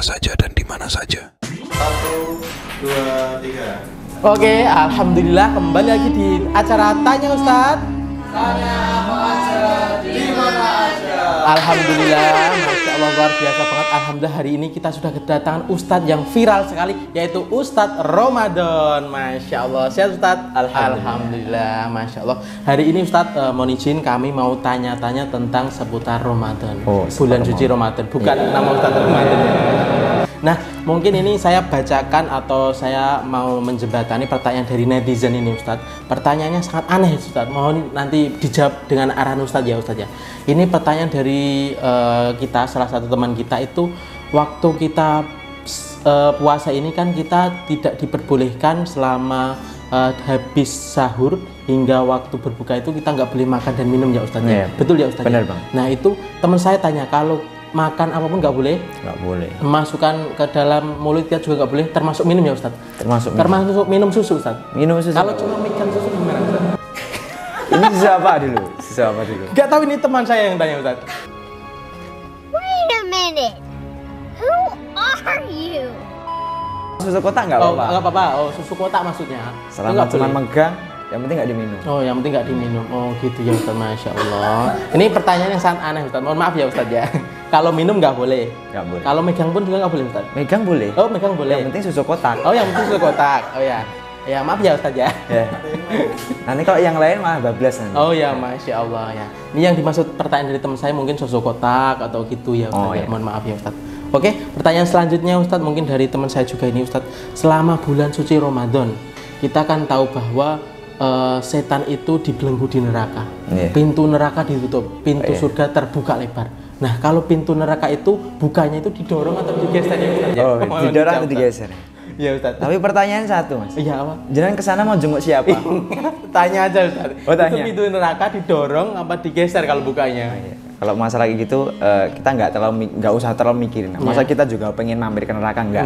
siapa saja dan di mana saja. 1, 2, 3. Oke, alhamdulillah kembali lagi di acara Tanya Ustadz. Tanya apa aja, di mana aja. Alhamdulillah, Masya Allah luar biasa banget. Alhamdulillah hari ini kita sudah kedatangan Ustadz yang viral sekali, yaitu Ustadz Ramadan. Masya Allah, sehat Ustadz? Alhamdulillah, Masya Allah. Hari ini Ustadz mohon izin kami mau tanya-tanya tentang seputar Ramadan. Bulan suci Ramadan, bukan nama Ustadz Ramadan. Nah, mungkin ini saya bacakan atau saya mau menjembatani pertanyaan dari netizen ini Ustadz. Pertanyaannya sangat aneh Ustadz, mohon nanti dijawab dengan arahan Ustadz ya Ustadz ya. Ini pertanyaan dari kita, salah satu teman kita itu, waktu kita puasa ini kan kita tidak diperbolehkan selama habis sahur hingga waktu berbuka itu kita nggak boleh makan dan minum ya Ustadz ya. Betul ya Ustadz? Benar Bang. Nah itu teman saya tanya, kalau makan apapun nggak boleh? Nggak boleh. Masukkan ke dalam mulut kita juga nggak boleh, termasuk minum ya Ustadz? Termasuk minum susu Ustadz? Minum susu. Kalau cuma megang susu gimana Ustadz? Ini susu apa dulu? Susu apa dulu? Nggak tahu, ini teman saya yang tanya Ustadz. Wait a minute. Who are you? Susu kotak nggak apa-apa? Nggak apa-apa. Oh, susu kotak maksudnya? Selama cuma megang, yang penting nggak diminum. Oh, yang penting nggak diminum. Oh, gitu ya Ustadz, Masya Allah. Ini pertanyaan yang sangat aneh Ustadz. Mohon maaf ya Ustadz ya. Kalau minum nggak boleh? Nggak boleh. Kalau megang pun juga nggak boleh Ustadz? Megang boleh. Oh, megang boleh. Yang penting susu kotak. Oh, yang penting susu kotak. Oh ya. Ya, maaf ya Ustadz ya. Nanti kalau yang lain malah bablas nanti. Oh ya, Masya Allah ya. Ini yang dimaksud pertanyaan dari teman saya mungkin susu kotak atau gitu ya Ustadz. Ya. Mohon maaf ya Ustadz. Oke, pertanyaan selanjutnya Ustadz, mungkin dari teman saya juga ini Ustadz. Selama bulan suci Ramadan, kita kan tahu bahwa setan itu dibelenggu di neraka. Pintu neraka ditutup, pintu surga terbuka lebar. Nah, kalau pintu neraka itu bukanya itu didorong atau digeser ya Ustadz? Oh, didorong atau digeser? Iya Ustadz. Tapi pertanyaan satu Mas. Iya apa? Jangan kesana mau jenguk siapa? Tanya aja Ustadz. Oh, tanya. Itu pintu neraka didorong apa digeser kalau bukanya? Kalau masalah kayak gitu kita nggak usah terlalu mikirin. Masa kita juga pengen mampir ke neraka enggak?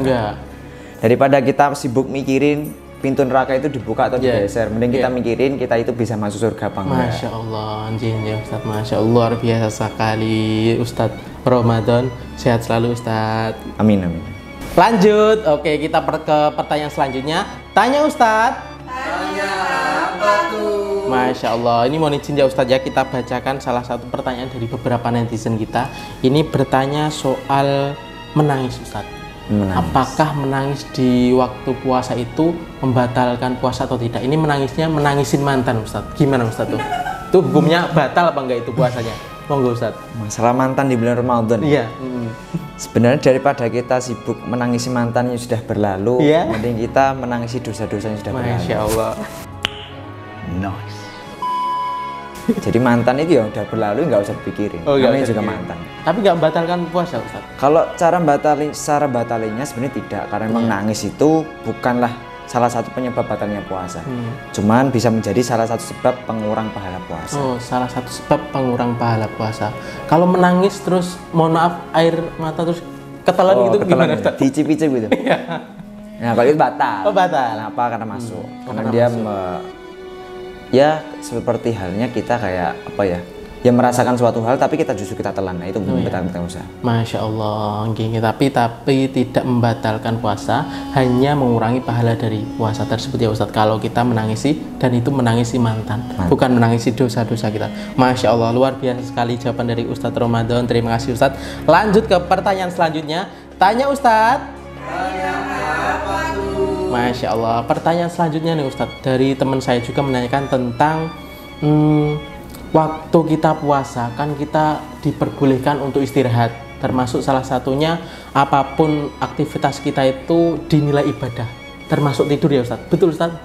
Daripada kita sibuk mikirin pintu neraka itu dibuka atau digeser, mending kita mikirin kita itu bisa masuk surga apa enggak. Masya Allah, anjing ya Ustadz, Masya Allah, luar biasa sekali Ustadz Ramadan. Sehat selalu Ustadz. Amin amin. Lanjut, oke kita ke pertanyaan selanjutnya. Tanya Ustadz. Tanya apa tuh? Masya Allah, ini mohon izin ya Ustadz ya, kita bacakan salah satu pertanyaan dari beberapa netizen kita. Ini bertanya soal menangis Ustadz. Apakah menangis di waktu puasa itu membatalkan puasa atau tidak? Ini menangisnya menangisin mantan Ustadz. Gimana Ustadz tuh? Itu hukumnya batal apa enggak itu puasanya? Monggo Ustadz. Masalah mantan di bulan Ramadan. Iya. Sebenarnya daripada kita sibuk menangisi mantan yang sudah berlalu, mending kita menangisi dosa-dosa yang sudah berlalu. Masya Allah. Nice. Jadi mantan itu ya udah berlalu, nggak usah dipikirin. Namanya juga mantan. Tapi nggak membatalkan puasa Ustaz? Kalau cara batalinnya sebenarnya tidak, karena memang nangis itu bukanlah salah satu penyebab batalnya puasa. Cuman bisa menjadi salah satu sebab pengurang pahala puasa. Oh, salah satu sebab pengurang pahala puasa. Kalau menangis terus, mohon maaf, air mata terus ketelan gitu gimana Ustaz? Dicip-cip gitu. Nah, kalau itu batal. Oh, batal. Kenapa? Karena masuk. Karena dia ya seperti halnya kita kayak apa ya? Ya merasakan suatu hal tapi kita justru kita telan. Nah, itu membatalkan usaha. Masya Allah, tapi tidak membatalkan puasa, hanya mengurangi pahala dari puasa tersebut ya Ustadz. Kalau kita menangisi, dan itu menangisi mantan. Bukan menangisi dosa-dosa kita. Masya Allah, luar biasa sekali jawaban dari Ustadz Ramadan. Terima kasih Ustadz. Lanjut ke pertanyaan selanjutnya. Tanya Ustadz. Tanya apa tuh? Masya Allah, pertanyaan selanjutnya nih Ustadz, dari teman saya juga menanyakan tentang waktu kita puasa kan kita diperbolehkan untuk istirahat, termasuk salah satunya apapun aktivitas kita itu dinilai ibadah, termasuk tidur ya Ustadz. Betul Ustadz?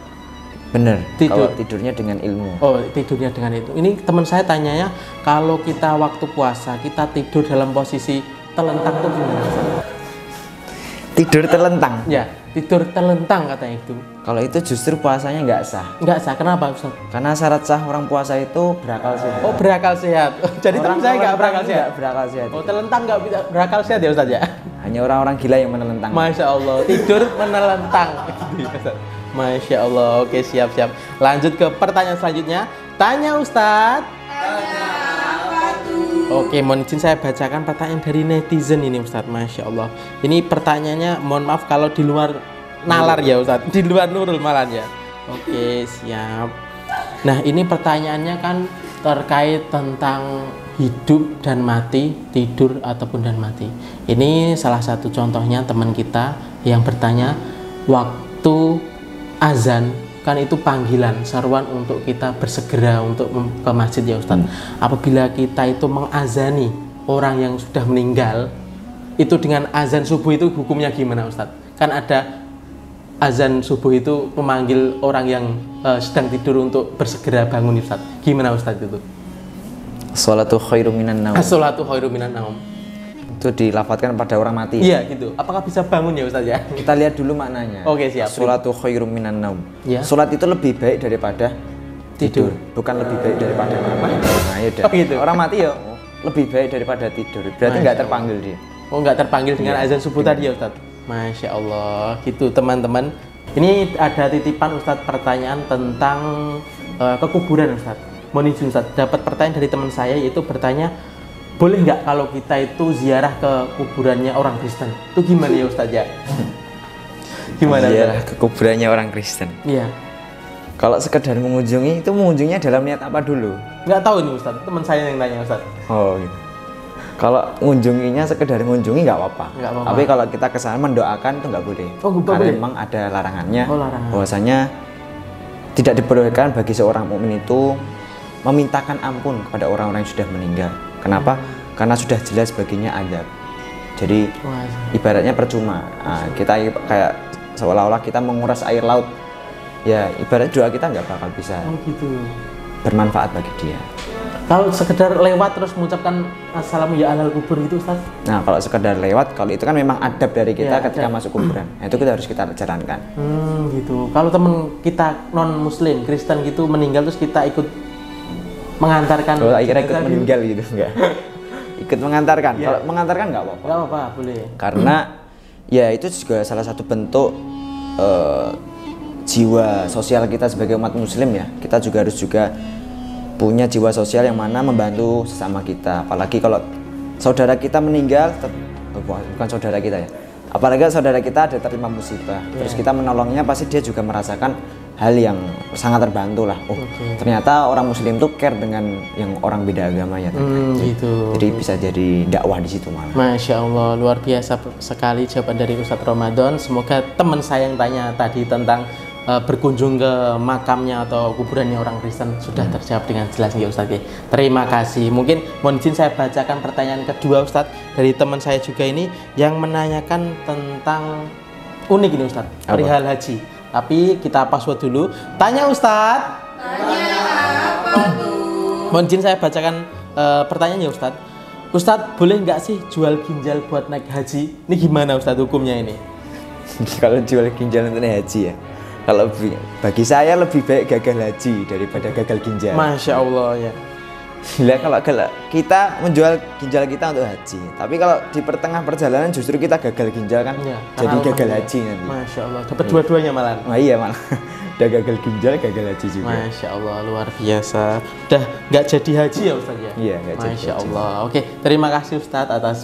Bener, kalau tidurnya dengan ilmu. Oh, tidurnya dengan itu. Ini teman saya tanyanya, kalau kita waktu puasa kita tidur dalam posisi telentang itu gimana Ustadz? Tidur telentang? Ya, tidur telentang katanya itu. Kalau itu justru puasanya nggak sah. Nggak sah, kenapa Ustaz? Karena syarat sah orang puasa itu berakal sehat. Oh, berakal sehat. Jadi teman saya nggak berakal sehat? Berakal sehat. Oh, telentang nggak berakal sehat ya Ustaz ya? Hanya orang-orang gila yang menelentang. Masya Allah, tidur menelentang. Masya Allah, oke siap-siap. Lanjut ke pertanyaan selanjutnya. Tanya Ustaz. Tanya apa tuh? Oke, mohon izin saya bacakan pertanyaan dari netizen ini Ustadz. Masya Allah. Ini pertanyaannya, mohon maaf kalau di luar nalar ya Ustadz, di luar nurul malah ya. Oke, siap. Nah, ini pertanyaannya kan terkait tentang hidup dan mati, tidur ataupun dan mati. Ini salah satu contohnya teman kita yang bertanya, waktu azan kan itu panggilan, seruan untuk kita bersegera untuk ke masjid ya Ustadz. Apabila kita itu mengazani orang yang sudah meninggal, itu dengan azan subuh itu hukumnya gimana Ustadz? Kan ada azan subuh itu memanggil orang yang sedang tidur untuk bersegera bangun Ustadz. Gimana Ustadz itu? Sholatu khairum minan naum. As-sholatu khairum minan naum. Itu dilafatkan pada orang mati. Iya gitu. Apakah bisa bangun ya Ustadz ya? Kita lihat dulu maknanya. Oke, siap. Sholatu khairum minan naum. Ya. Sholat itu lebih baik daripada tidur, bukan lebih baik daripada mati. Nah, ya udah. Oh, gitu. Orang mati ya lebih baik daripada tidur. Berarti nggak terpanggil dia. Oh, nggak terpanggil dengan azan subuh tadi ya Ustadz? Masya Allah. Gitu teman-teman. Ini ada titipan Ustadz pertanyaan tentang kekuburan Ustadz. Mohon izin Ustadz, dapat pertanyaan dari teman saya yaitu bertanya, boleh nggak kalau kita itu ziarah ke kuburannya orang Kristen? Itu gimana ya Ustadz ya? Gimana? Ziarah ke kuburannya orang Kristen. Iya. Kalau sekedar mengunjungi, itu mengunjungnya dalam niat apa dulu? Nggak tahu nih Ustadz, teman saya yang tanya Ustadz. Oh gitu. Kalau mengunjunginya sekedar mengunjungi nggak apa-apa. Nggak apa-apa. Tapi kalau kita kesana mendoakan itu nggak boleh. Oh, nggak Karena boleh? memang ada larangannya. Oh, larangan. Bahwasanya tidak diperbolehkan bagi seorang mukmin itu memintakan ampun kepada orang-orang yang sudah meninggal. Kenapa? Karena sudah jelas baginya azab. Jadi Wah, ibaratnya percuma. Nah, kita kayak seolah-olah kita menguras air laut. Ya ibarat doa kita nggak bakal bisa oh gitu. bermanfaat bagi dia. Kalau sekedar lewat terus mengucapkan assalamu ya alal kubur gitu Ustaz? Nah kalau sekedar lewat, kalau itu kan memang adab dari kita Ya, ketika adab. masuk kuburan. Nah, itu kita harus kita jalankan. Gitu. Kalau temen kita non muslim, Kristen gitu meninggal terus kita ikut mengantarkan. Kalau akhirnya ikut jenazah gitu? meninggal gitu enggak? Ikut mengantarkan. Ya. Kalau mengantarkan nggak apa-apa. Nggak apa-apa, boleh. Karena ya itu juga salah satu bentuk jiwa sosial kita sebagai umat muslim ya. Kita juga harus punya jiwa sosial yang mana membantu sesama kita. Apalagi kalau saudara kita meninggal, bukan saudara kita ya. Apalagi saudara kita ada terima musibah, terus kita menolongnya, pasti dia juga merasakan hal yang sangat terbantu lah. Oh, ternyata orang muslim tuh care dengan yang orang beda agama ya. Gitu. Jadi bisa jadi dakwah di situ malah. Masya Allah, luar biasa sekali jawaban dari Ustadz Ramadan. Semoga teman saya yang tanya tadi tentang berkunjung ke makamnya atau kuburannya orang Kristen sudah terjawab dengan jelas ya Ustadz ya. Terima kasih. Mungkin mohon izin saya bacakan pertanyaan kedua Ustadz dari teman saya juga ini yang menanyakan tentang unik ini Ustadz, perihal haji. Tapi kita password dulu. Tanya Ustadz. Tanya apa tuh? Mohon izin saya bacakan pertanyaannya Ustadz. Ustadz, boleh nggak sih jual ginjal buat naik haji? Ini gimana Ustadz hukumnya ini? Kalau jual ginjal untuk naik haji ya, kalau bagi saya lebih baik gagal haji daripada gagal ginjal. Masya Allah ya. Kalau kita menjual ginjal kita untuk haji, tapi kalau di pertengah perjalanan justru kita gagal ginjal kan, Ya, jadi karena gagal Allah, haji nanti. Masya Allah, dapat dua-duanya malah. Nah iya malah, udah gagal ginjal, gagal haji juga. Masya Allah, luar biasa. Udah nggak jadi haji ya Ustadz ya? Iya, nggak jadi Masya haji. Allah. Oke, terima kasih Ustadz atas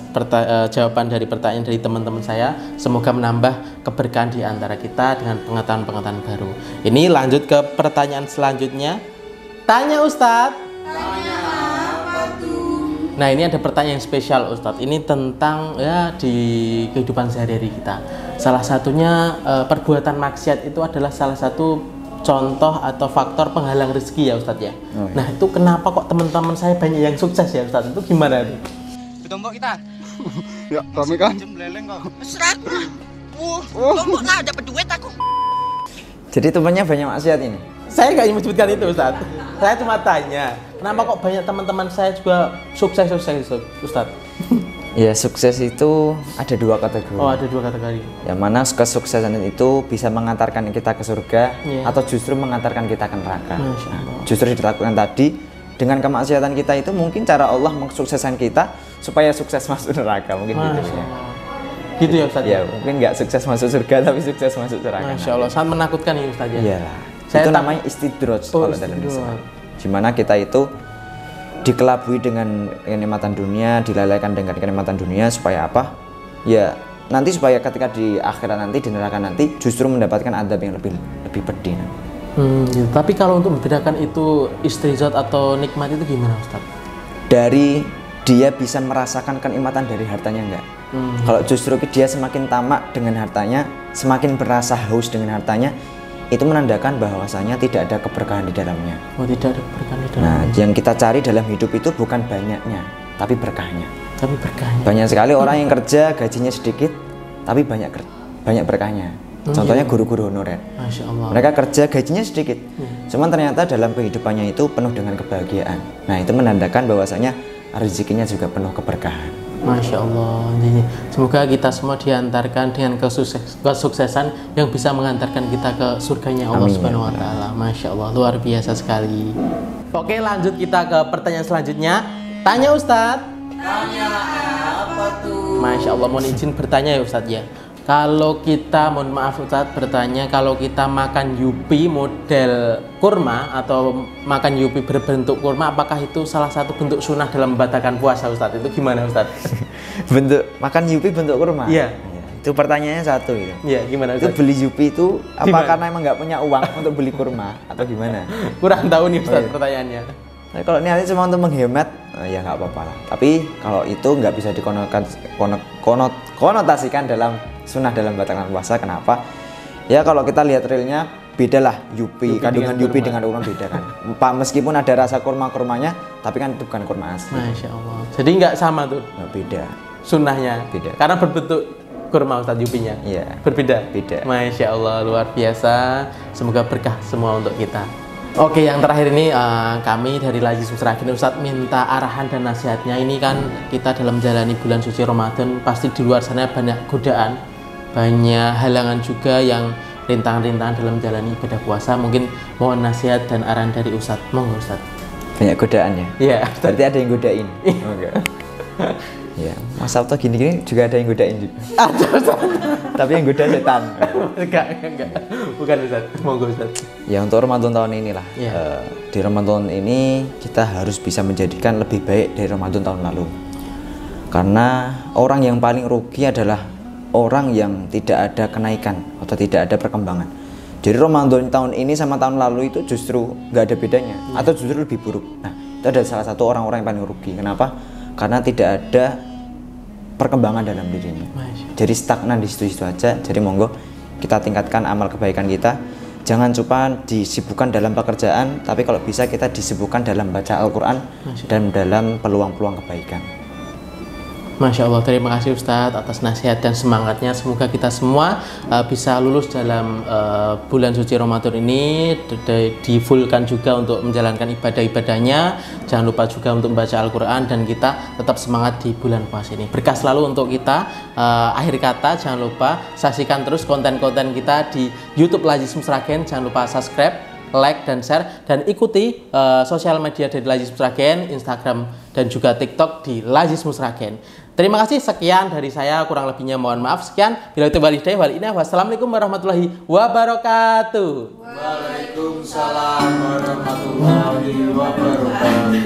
jawaban dari pertanyaan dari teman-teman saya. Semoga menambah keberkahan di antara kita dengan pengetahuan-pengetahuan baru. Ini lanjut ke pertanyaan selanjutnya. Tanya Ustadz. Nah ini ada pertanyaan spesial Ustadz. Ini tentang ya di kehidupan sehari-hari kita. Salah satunya perbuatan maksiat itu adalah salah satu contoh atau faktor penghalang rezeki ya Ustadz ya. Oh, iya. Nah itu kenapa kok teman-teman saya banyak yang sukses ya Ustadz? Itu gimana? Tombok kita. Ya, rame kan? Jem leleng kok. Seragam. Tombok lah dapat duit aku. Jadi temannya banyak maksiat ini. Saya nggak menyebutkan itu Ustadz. Saya cuma tanya, kenapa kok banyak teman-teman saya juga sukses Ustadz? Ya sukses itu ada dua kategori. Oh ada dua kategori. Yang mana kesuksesan itu bisa mengantarkan kita ke surga, Iya. atau justru mengantarkan kita ke neraka. Masya Allah. Nah, justru dilakukan tadi dengan kemaksiatan kita itu mungkin cara Allah mensukseskan kita supaya sukses masuk neraka mungkin gitu Masya ya. Allah. Gitu ya Ustadz? Ya mungkin nggak sukses masuk surga tapi sukses masuk neraka. Masya Allah, sangat menakutkan ya Ustadz ya. Iya. Saya Itu tak- namanya istidroj Oh, kalau dalam istidroj. Islam. Dimana kita itu dikelabui dengan kenikmatan dunia, dilalaikan dengan kenikmatan dunia supaya apa? Ya nanti supaya ketika di akhirat nanti, di neraka nanti justru mendapatkan adab yang lebih pedih. Ya. Tapi kalau untuk membedakan itu istrizat atau nikmat itu gimana Ustaz? Dari dia bisa merasakan kenikmatan dari hartanya enggak? Kalau justru dia semakin tamak dengan hartanya, semakin berasa haus dengan hartanya, itu menandakan bahwasanya tidak ada keberkahan di dalamnya. Oh, tidak ada keberkahan di dalamnya. Nah, yang kita cari dalam hidup itu bukan banyaknya, tapi berkahnya. Tapi berkahnya. Banyak sekali orang yang kerja gajinya sedikit, tapi banyak berkahnya. Contohnya guru-guru honorer. Masya Allah. Mereka kerja gajinya sedikit, cuman ternyata dalam kehidupannya itu penuh dengan kebahagiaan. Nah, itu menandakan bahwasanya rezekinya juga penuh keberkahan. Masya Allah. Semoga kita semua diantarkan dengan kesuksesan yang bisa mengantarkan kita ke surganya Allah Subhanahu wa Ta'ala. Masya Allah, luar biasa sekali. Oke, lanjut kita ke pertanyaan selanjutnya. Tanya Ustadz. Tanya apa tuh? Masya Allah, mohon izin bertanya ya Ustadz ya. Kalau kita, mohon maaf Ustadz, bertanya kalau kita makan yupi model kurma atau makan yupi berbentuk kurma, apakah itu salah satu bentuk sunnah dalam membatalkan puasa Ustadz? Itu gimana Ustadz? Bentuk makan yupi bentuk kurma? Iya. Itu pertanyaannya satu gitu. Iya, gimana Itu Ustadz? beli yupi itu apa Gimana? karena emang nggak punya uang untuk beli kurma atau gimana? Kurang tahu nih Ustadz Oh, iya. pertanyaannya. Nah, kalau niatnya cuma untuk menghemat, ya nggak apa-apa lah. Tapi kalau itu nggak bisa dikonotasikan dalam sunnah dalam batalkan puasa. Kenapa? Ya kalau kita lihat realnya beda lah yupi, kandungan dengan yupi kurma. dengan kurma beda kan. Pak meskipun ada rasa kurmanya, tapi kan itu bukan kurma asli. Masya Allah. Jadi nggak sama tuh Nggak beda. sunnahnya. Beda. Karena berbentuk kurma Ustadz yupinya. Iya. Berbeda. Beda. Masya Allah, luar biasa. Semoga berkah semua untuk kita. Oke, yang terakhir ini kami dari Lazis Musrakin Ustadz minta arahan dan nasihatnya. Ini kan kita dalam menjalani bulan suci Ramadan, pasti di luar sana banyak godaan, banyak halangan juga yang rintangan-rintangan dalam menjalani ibadah puasa. Mungkin mohon nasihat dan arahan dari Ustadz. Monggo Ustadz. Banyak godaannya. Iya. Berarti ada yang godain. Oh, enggak. Ya, Mas Sabto gini-gini juga ada yang godain juga. Tapi yang goda setan. Enggak. Bukan Ustadz. Monggo Ustadz. Ya untuk Ramadan tahun inilah. Iya. Di Ramadan ini kita harus bisa menjadikan lebih baik dari Ramadan tahun lalu. Karena orang yang paling rugi adalah orang yang tidak ada kenaikan atau tidak ada perkembangan. Jadi Ramadan tahun ini sama tahun lalu itu justru nggak ada bedanya atau justru lebih buruk. Nah, itu ada salah satu orang-orang yang paling rugi. Kenapa? Karena tidak ada perkembangan dalam dirinya. Jadi stagnan di situ-situ aja. Jadi monggo kita tingkatkan amal kebaikan kita. Jangan cuma disibukkan dalam pekerjaan, tapi kalau bisa kita disibukkan dalam baca Al-Quran dan dalam peluang-peluang kebaikan. Masya Allah, terima kasih Ustadz atas nasihat dan semangatnya. Semoga kita semua bisa lulus dalam bulan suci Ramadan ini, di-fullkan juga untuk menjalankan ibadah-ibadahnya. Jangan lupa juga untuk membaca Al-Quran dan kita tetap semangat di bulan puasa ini. Berkah selalu untuk kita. Akhir kata, jangan lupa saksikan terus konten-konten kita di YouTube Lazis Musraken. Jangan lupa subscribe, like, dan share, dan ikuti sosial media dari Lazis Musraken, Instagram dan juga TikTok di Lazis Musraken. Terima kasih, sekian dari saya, kurang lebihnya mohon maaf. Sekian, bila itu walidayah wal inah. Wassalamualaikum warahmatullahi wabarakatuh. Waalaikumsalam warahmatullahi wabarakatuh.